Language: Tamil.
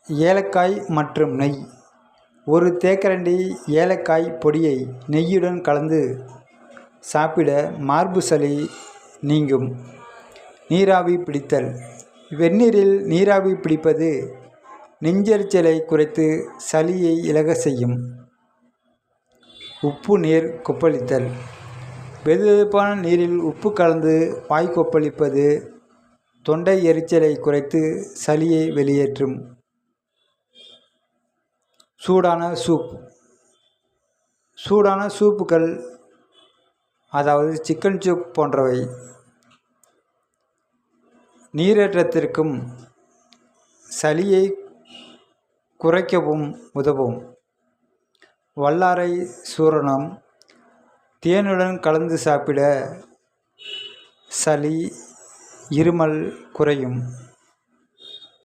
ஏலக்காய் மற்றும் நெய். ஒரு தேக்கரண்டி ஏலக்காய் பொடியை நெய்யுடன் கலந்து சாப்பிட மார்பு சளி நீங்கும். நீராவி பிடித்தல். வெந்நீரில் நீராவி பிடிப்பது நெஞ்செரிச்சலை குறைத்து சளியை இலக செய்யும். உப்பு நீர் கொப்பளித்தல். வெதுவெதுப்பான நீரில் உப்பு கலந்து வாய் கொப்பளிப்பது தொண்டை எரிச்சலை குறைத்து சளியை வெளியேற்றும். சூடான சூப். சூடான சூப்புகள், அதாவது சிக்கன் சூப் போன்றவை நீரேற்றத்திற்கும் சளியை குறைக்கவும் உதவும். வல்லாரை சூரணம் தேனுடன் கலந்து சாப்பிட சளி, இருமல் குறையும்.